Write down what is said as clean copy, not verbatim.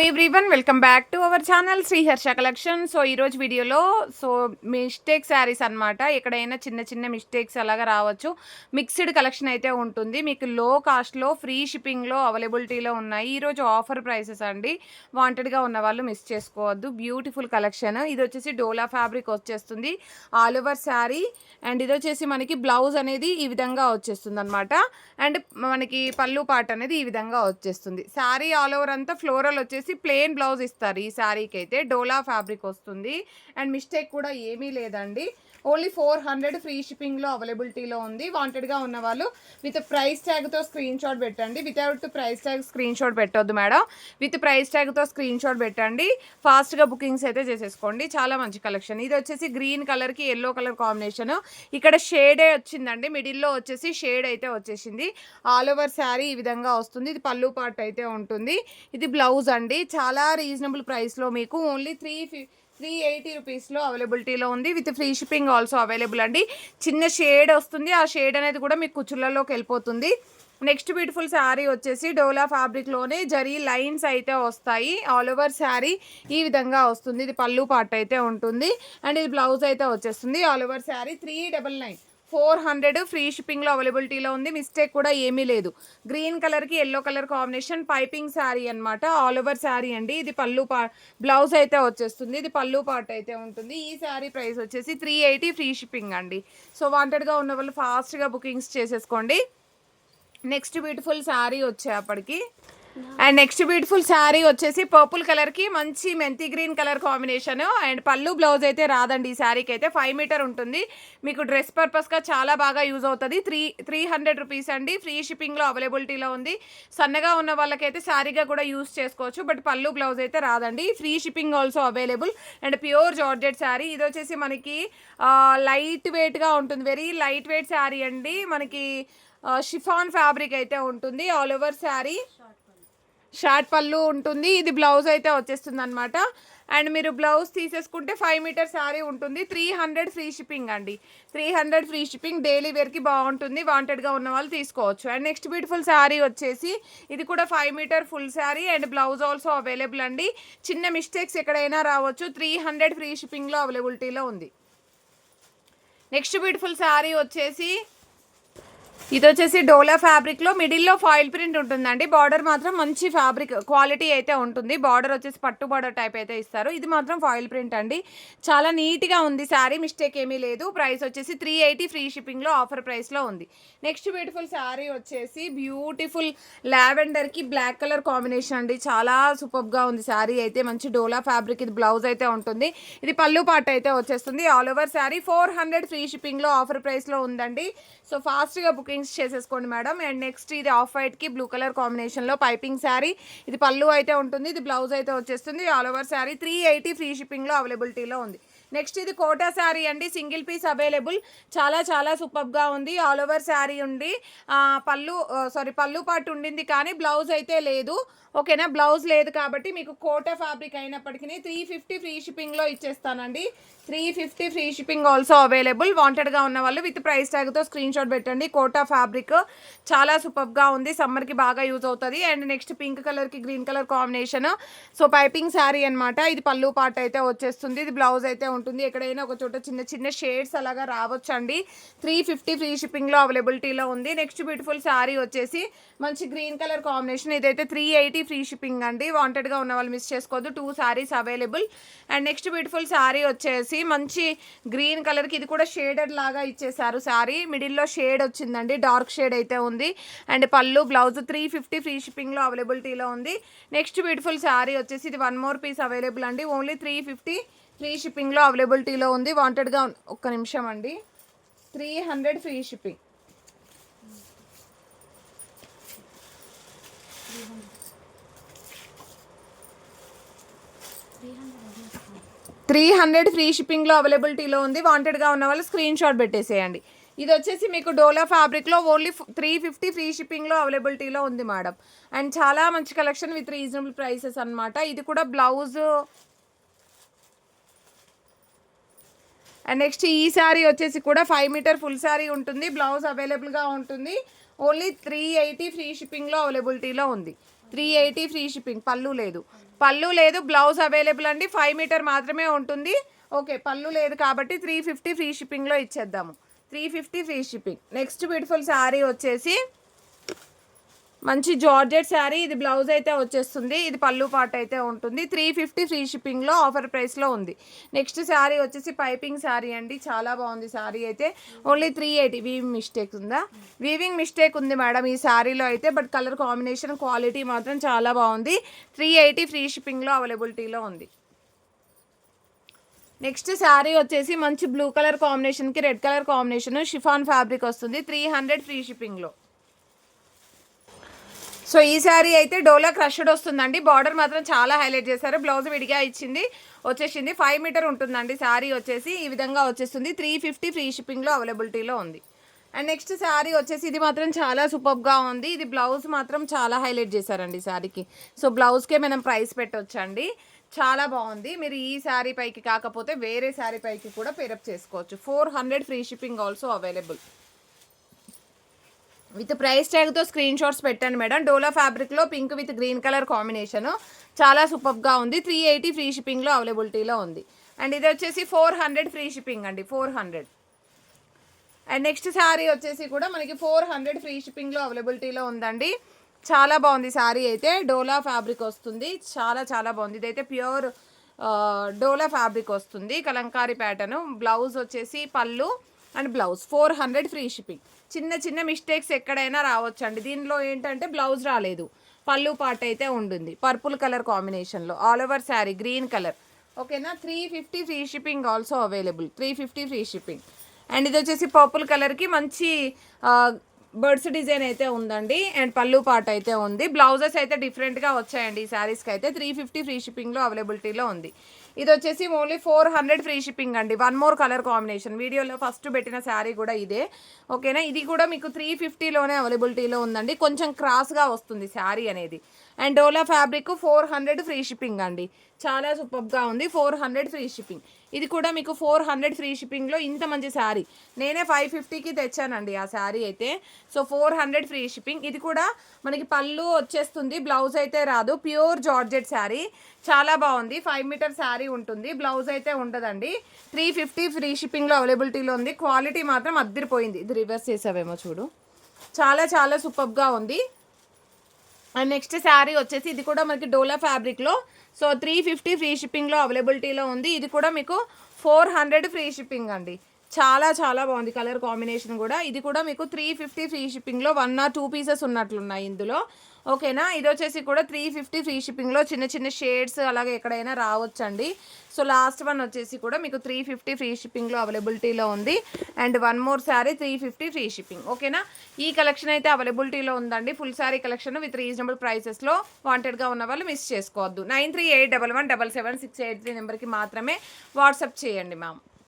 Everyone welcome back to our channel Sri Harsha collection. So ఈరోజు వీడియోలో mistake saris అనమాట. ఎక్కడైనా చిన్న చిన్న మిస్టేక్స్ అలాగా రావచ్చు. మిక్స్డ్ కలెక్షన్ అయితే ఉంటుంది. మీకు లో కాస్ట్లో ఫ్రీ షిప్పింగ్లో అవైలబిలిటీలో ఉన్నాయి. ఈరోజు ఆఫర్ ప్రైసెస్ అండి. వాంటెడ్గా ఉన్న వాళ్ళు మిస్ చేసుకోవద్దు. Beautiful collection. ఇది వచ్చేసి డోలా ఫ్యాబ్రిక్ వచ్చేస్తుంది, ఆల్ ఓవర్ శారీ. అండ్ ఇది వచ్చేసి మనకి బ్లౌజ్ అనేది ఈ విధంగా వచ్చేస్తుంది అనమాట. అండ్ మనకి పళ్ళు పార్ట్ అనేది ఈ విధంగా వచ్చేస్తుంది. శారీ ఆల్ ఓవర్ అంతా ఫ్లోరల్ వచ్చేసి ప్లెయిన్ బ్లౌజ్ ఇస్తారు. ఈ శారీకి అయితే డోలా ఫ్యాబ్రిక్ వస్తుంది. అండ్ మిస్టేక్ కూడా ఏమీ లేదండి. ఓన్లీ 400 ఫ్రీ షిప్పింగ్లో అవైలబిలిటీలో ఉంది. వాంటెడ్గా ఉన్న వాళ్ళు విత్ ప్రైస్ ట్యాగ్తో స్క్రీన్ షాట్ పెట్టండి. Without price tag screenshot పెట్టొద్దు మేడం. విత్ ప్రైస్ ట్యాగ్తో స్క్రీన్ షాట్ పెట్టండి. ఫాస్ట్గా బుకింగ్స్ అయితే చేసేసుకోండి. చాలా మంచి కలెక్షన్. ఇది వచ్చేసి గ్రీన్ కలర్కి ఎల్లో కలర్ కాంబినేషన్. ఇక్కడ షేడే వచ్చిందండి. మిడిల్లో వచ్చేసి షేడ్ అయితే వచ్చేసింది. ఆల్ ఓవర్ శారీ ఈ విధంగా వస్తుంది. ఇది పళ్ళు పార్ట్ అయితే ఉంటుంది. ఇది బ్లౌజ్ అండి. చాలా రీజనబుల్ ప్రైస్లో మీకు ఓన్లీ 380 రూపీస్లో అవైలబిలిటీలో ఉంది. With free shipping also available అండి. చిన్న షేడ్ వస్తుంది. ఆ షేడ్ అనేది కూడా మీకు కుచ్చుళ్ళలోకి వెళ్ళిపోతుంది. నెక్స్ట్ బ్యూటిఫుల్ శారీ వచ్చేసి డోలా ఫ్యాబ్రిక్లోనే జరీ లైన్స్ అయితే వస్తాయి. ఆల్ ఓవర్ శారీ ఈ విధంగా వస్తుంది. ఇది పళ్ళు పార్ట్ అయితే ఉంటుంది. అండ్ ఇది బ్లౌజ్ అయితే వచ్చేస్తుంది. ఆల్ ఓవర్ శారీ 399 400 ఫ్రీ షిప్పింగ్లో అవైలబిలిటీలో ఉంది. మిస్టేక్ కూడా ఏమీ లేదు. గ్రీన్ కలర్కి yellow colour combination piping sari అనమాట. ఆల్ ఓవర్ శారీ అండి. ఇది పళ్ళు బ్లౌజ్ అయితే వచ్చేస్తుంది. ఇది పళ్ళు పార్ట్ అయితే ఉంటుంది. ఈ శారీ ప్రైస్ వచ్చేసి 380 ఫ్రీ షిప్పింగ్ అండి. సో వాంటెడ్గా ఉన్న వాళ్ళు ఫాస్ట్గా బుకింగ్స్ చేసేసుకోండి. నెక్స్ట్ బ్యూటిఫుల్ శారీ వచ్చేప్పటికి అండ్ నెక్స్ట్ బ్యూటిఫుల్ శారీ వచ్చేసి పర్పుల్ కలర్కి మంచి మెంతి గ్రీన్ కలర్ కాంబినేషన్. అండ్ పళ్ళు బ్లౌజ్ అయితే రాదండి. ఈ శారీకి అయితే 5 మీటర్ ఉంటుంది. మీకు డ్రెస్ పర్పస్గా చాలా బాగా యూజ్ అవుతుంది. 300 రూపీస్ అండి. ఫ్రీ షిప్పింగ్లో అవైలబిలిటీలో ఉంది. సన్నగా ఉన్న వాళ్ళకైతే శారీగా కూడా యూజ్ చేసుకోవచ్చు. బట్ పళ్ళు బ్లౌజ్ అయితే రాదండి. Free shipping also available. And pure georgette sari. ఇది వచ్చేసి మనకి లైట్ వెయిట్గా ఉంటుంది. వెరీ లైట్ వెయిట్ శారీ అండి. మనకి షిఫాన్ ఫ్యాబ్రిక్ అయితే ఉంటుంది. ఆల్ ఓవర్ శారీ షార్ట్ పళ్ళు ఉంటుంది. ఇది బ్లౌజ్ అయితే వచ్చేస్తుంది అనమాట. అండ్ మీరు బ్లౌజ్ తీసేసుకుంటే 5 మీటర్ శారీ ఉంటుంది. 300 ఫ్రీ షిప్పింగ్ అండి. 300 ఫ్రీ షిప్పింగ్. డైలీ వేర్కి బాగుంటుంది. వాంటెడ్గా ఉన్న వాళ్ళు తీసుకోవచ్చు. అండ్ నెక్స్ట్ బ్యూటిఫుల్ శారీ వచ్చేసి ఇది కూడా 5 metre full sari and blouse also available అండి. చిన్న మిస్టేక్స్ ఎక్కడైనా రావచ్చు. 300 ఫ్రీ షిప్పింగ్లో అవైలబిలిటీలో ఉంది. నెక్స్ట్ బ్యూటిఫుల్ శారీ వచ్చేసి ఇది వచ్చేసి డోలా ఫ్యాబ్రిక్లో మిడిల్లో ఫాయిల్ ప్రింట్ ఉంటుందండి. బార్డర్ మాత్రం మంచి ఫ్యాబ్రిక్ క్వాలిటీ అయితే ఉంటుంది. బార్డర్ వచ్చేసి పట్టు బార్డర్ టైప్ అయితే ఇస్తారు. ఇది మాత్రం ఫాయిల్ ప్రింట్ అండి. చాలా నీట్గా ఉంది శారీ. మిస్టేక్ ఏమీ లేదు. ప్రైస్ వచ్చేసి 380 ఫ్రీ షిప్పింగ్లో ఆఫర్ ప్రైస్లో ఉంది. నెక్స్ట్ బ్యూటిఫుల్ శారీ వచ్చేసి బ్యూటిఫుల్ లావెండర్కి బ్లాక్ కలర్ కాంబినేషన్ అండి. చాలా సూపర్గా ఉంది శారీ అయితే. మంచి డోలా ఫ్యాబ్రిక్. ఇది బ్లౌజ్ అయితే ఉంటుంది. ఇది పళ్ళు పార్ట్ అయితే వచ్చేస్తుంది. ఆల్ ఓవర్ శారీ 400 ఫ్రీ షిప్పింగ్లో ఆఫర్ ప్రైస్లో ఉందండి. సో ఫాస్ట్గా బుకింగ్స్ చేసేసుకోండి మేడం. అండ్ నెక్స్ట్ ఇది ఆఫ్ వైట్కి బ్లూ కలర్ కాంబినేషన్లో పైపింగ్ శారీ. ఇది పళ్ళు అయితే ఉంటుంది. ఇది బ్లౌజ్ అయితే వచ్చేస్తుంది. ఆల్ ఓవర్ శారీ 380 ఫ్రీ షిప్పింగ్లో అవైలబిలిటీలో ఉంది. నెక్స్ట్ ఇది కోటా శారీ అండి. Single piece available. చాలా చాలా సూపర్గా ఉంది. ఆల్ ఓవర్ శారీ ఉంది. పళ్ళు పార్ట్ ఉండింది కానీ బ్లౌజ్ అయితే లేదు. ఓకేనా, బ్లౌజ్ లేదు కాబట్టి మీకు కోటా ఫ్యాబ్రిక్ అయినప్పటికీ 350 ఫ్రీ షిప్పింగ్లో ఇచ్చేస్తానండి. 350 ఫ్రీ షిప్పింగ్ ఆల్సో అవైలబుల్. వాంటెడ్గా ఉన్న వాళ్ళు విత్ ప్రైస్ ట్యాగ్తో స్క్రీన్ షాట్ పెట్టండి. కోటా ఫ్యాబ్రిక్ చాలా సూపర్గా ఉంది. సమ్మర్కి బాగా యూజ్ అవుతుంది. అండ్ నెక్స్ట్ పింక్ కలర్కి green colour combination. So piping sari అనమాట. ఇది పళ్ళు పార్ట్ అయితే వచ్చేస్తుంది. ఇది బ్లౌజ్ అయితే ఉంటుంది. ఎక్కడైనా ఒక చోట చిన్న చిన్న షేడ్స్ అలాగా రావచ్చు అండి. 350 ఫ్రీ షిప్పింగ్లో అవైలబిలిటీలో ఉంది. నెక్స్ట్ బ్యూటిఫుల్ శారీ వచ్చేసి మంచి గ్రీన్ కలర్ కాంబినేషన్. ఇదైతే 380 ఫ్రీ షిప్పింగ్ అండి. వాంటెడ్గా ఉన్న వాళ్ళు మిస్ చేసుకోవద్దు. 2 saris available. And next beautiful sari వచ్చేసి మంచి గ్రీన్ కలర్కి ఇది కూడా షేడెడ్ లాగా ఇచ్చేసారు. శారీ మిడిల్లో షేడ్ వచ్చిందండి. డార్క్ షేడ్ అయితే ఉంది. అండ్ పళ్ళు బ్లౌజ్ 350 ఫ్రీ షిప్పింగ్లో అవైలబిలిటీలో ఉంది. నెక్స్ట్ బ్యూటిఫుల్ శారీ వచ్చేసి ఇది 1 మోర్ పీస్ అవైలబుల్ అండి. ఓన్లీ 350 ఫ్రీ షిప్పింగ్లో అవైలబిలిటీలో ఉంది. వాంటెడ్గా ఒక్క నిమిషం అండి. 300 ఫ్రీ షిప్పింగ్. 300 ఫ్రీ షిప్పింగ్లో అవైలబిలిటీలో ఉంది. వాంటెడ్గా ఉన్న వాళ్ళు స్క్రీన్ షాట్ పెట్టేసేయండి. ఇది వచ్చేసి మీకు డోలా ఫ్యాబ్రిక్లో ఓన్లీ 350 ఫ్రీ షిప్పింగ్లో అవైలబిలిటీలో ఉంది మేడం. అండ్ చాలా మంచి కలెక్షన్ విత్ రీజనబుల్ ప్రైసెస్ అనమాట. ఇది కూడా బ్లౌజ్. అండ్ నెక్స్ట్ ఈ శారీ వచ్చేసి కూడా 5 మీటర్ ఫుల్ శారీ ఉంటుంది. బ్లౌజ్ అవైలబుల్గా ఉంటుంది. ఓన్లీ 380 ఫ్రీ షిప్పింగ్లో అవైలబిలిటీలో ఉంది. 380 ఫ్రీ షిప్పింగ్. పళ్ళు లేదు, బ్లౌజ్ అవైలబుల్ అండి. 5 మీటర్ మాత్రమే ఉంటుంది. ఓకే, పళ్ళు లేదు కాబట్టి 350 ఫ్రీ షిప్పింగ్లో ఇచ్చేద్దాము. 350 free shipping. Next beautiful sari వచ్చేసి మంచి జార్జెట్ శారీ. ఇది బ్లౌజ్ అయితే వచ్చేస్తుంది, ఇది పళ్ళు పార్ట్ అయితే ఉంటుంది. 350 ఫ్రీ షిప్పింగ్లో ఆఫర్ ప్రైస్లో ఉంది. నెక్స్ట్ శారీ వచ్చేసి పైపింగ్ శారీ అండి, చాలా బాగుంది శారీ అయితే. ఓన్లీ 380. వీవింగ్ మిస్టేక్ ఉందా? వీవింగ్ మిస్టేక్ ఉంది మేడం ఈ శారీలో అయితే, బట్ కలర్ కాంబినేషన్ క్వాలిటీ మాత్రం చాలా బాగుంది. 380 ఫ్రీ షిప్పింగ్లో అవైలబిలిటీలో ఉంది. నెక్స్ట్ శారీ వచ్చేసి మంచి బ్లూ కలర్ కాంబినేషన్కి red colour combination chiffon fabric వస్తుంది. 300 ఫ్రీ షిప్పింగ్లో. సో ఈ శారీ అయితే డోలా క్రష్డ్ వస్తుందండి. బార్డర్ మాత్రం చాలా హైలైట్ చేశారు. బ్లౌజ్ విడిగా వచ్చేసింది. 5 మీటర్ ఉంటుందండి శారీ వచ్చేసి. ఈ విధంగా వచ్చేస్తుంది. 350 ఫ్రీ షిప్పింగ్లో అవైలబిలిటీలో ఉంది. అండ్ నెక్స్ట్ శారీ వచ్చేసి ఇది మాత్రం చాలా సూపర్గా ఉంది. ఇది బ్లౌజ్ మాత్రం చాలా హైలైట్ చేశారండి శారీకి. సో బ్లౌజ్కే మనం ప్రైస్ పెట్టొచ్చండి. చాలా బాగుంది. మీరు ఈ శారీ పైకి కాకపోతే వేరే శారీ పైకి కూడా పేరప్ చేసుకోవచ్చు. 400 free shipping also available. With price ట్యాగ్తో స్క్రీన్ షాట్స్ పెట్టండి మేడం. డోలా ఫ్యాబ్రిక్లో pink with green colour combination చాలా సూపర్గా ఉంది. 380 ఫ్రీ షిప్పింగ్లో అవైలబిలిటీలో ఉంది. అండ్ ఇది వచ్చేసి 400 ఫ్రీ షిప్పింగ్ అండి, 400. అండ్ నెక్స్ట్ శారీ వచ్చేసి కూడా మనకి 400 ఫ్రీ షిప్పింగ్లో అవైలబిలిటీలో ఉందండి. చాలా బాగుంది శారీ అయితే. డోలా ఫ్యాబ్రిక్ వస్తుంది, చాలా చాలా బాగుంది. ఇదైతే ప్యూర్ డోలా ఫ్యాబ్రిక్ వస్తుంది, కలంకారీ ప్యాటర్న్. బ్లౌజ్ వచ్చేసి పళ్ళు అండ్ బ్లౌజ్ 400 ఫ్రీ షిప్పింగ్. చిన్న మిస్టేక్స్ ఎక్కడైనా రావచ్చండి. దీనిలో ఏంటంటే బ్లౌజ్ రాలేదు, పళ్ళు పార్ట్ అయితే ఉంటుంది పర్పుల్ కలర్ కాంబినేషన్లో. All over sari green colour. ఓకేనా? 350 free shipping also available. 350 free shipping. And ఇది వచ్చేసి పర్పుల్ కలర్కి మంచి బర్డ్స్ డిజైన్ అయితే ఉందండి. అండ్ పళ్ళు పార్ట్ అయితే ఉంది. బ్లౌజెస్ అయితే డిఫరెంట్గా వచ్చాయండి ఈ శారీస్కి అయితే. 350 ఫ్రీ షిప్పింగ్లో అవైలబిలిటీలో ఉంది. ఇది వచ్చేసి ఓన్లీ 400 ఫ్రీ షిప్పింగ్ అండి. 1 మోర్ కలర్ కాంబినేషన్. వీడియోలో ఫస్ట్ పెట్టిన శారీ కూడా ఇదే. ఓకేనా? ఇది కూడా మీకు 350లోనే అవైలబిలిటీలో ఉందండి. కొంచెం క్రాస్గా వస్తుంది శారీ అనేది. And dola fabric 400 free shipping అండి. చాలా సూపర్గా ఉంది. 400 ఫ్రీ షిప్పింగ్. ఇది కూడా మీకు 400 ఫ్రీ షిప్పింగ్లో ఇంత మంచి శారీ నేనే 550కి తెచ్చానండి ఆ శారీ అయితే. So 400 free shipping. ఇది కూడా మనకి పళ్ళు వచ్చేస్తుంది, బ్లౌజ్ అయితే రాదు. ప్యూర్ జార్జెట్ శారీ, చాలా బాగుంది. 5 మీటర్ శారీ ఉంటుంది, బ్లౌజ్ అయితే ఉండదండి. 350 ఫ్రీ షిప్పింగ్లో అవైలబిలిటీలో ఉంది. క్వాలిటీ మాత్రం అద్దరిపోయింది. ఇది రివర్స్ చేసావేమో చూడు, చాలా చాలా సూపర్గా ఉంది. అండ్ నెక్స్ట్ శారీ వచ్చేసి ఇది కూడా మనకి డోలా ఫ్యాబ్రిక్లో. సో 350 ఫ్రీ షిప్పింగ్లో అవైలబిలిటీలో ఉంది. ఇది కూడా మీకు 400 ఫ్రీ షిప్పింగ్ అండి. చాలా చాలా బాగుంది కలర్ కాంబినేషన్ కూడా. ఇది కూడా మీకు 350 ఫ్రీ షిప్పింగ్లో 1 or 2 పీసెస్ ఉన్నట్లున్నాయి ఇందులో. ఓకేనా? ఇది వచ్చేసి కూడా 350 ఫ్రీ షిప్పింగ్లో చిన్న షేడ్స్ అలాగే ఎక్కడైనా రావచ్చండి. సో లాస్ట్ వన్ వచ్చేసి కూడా మీకు 350 ఫ్రీ షిప్పింగ్లో అవైలబిలిటీలో ఉంది. And 1 more sari 350 free shipping. ఓకేనా? ఈ కలెక్షన్ అయితే అవైలబిలిటీలో ఉందండి. Full sari collection with reasonable ప్రైసెస్లో. వాంటెడ్గా ఉన్న వాళ్ళు మిస్ చేసుకోవద్దు. 9381177683 నెంబర్కి మాత్రమే వాట్సాప్ చేయండి మ్యామ్.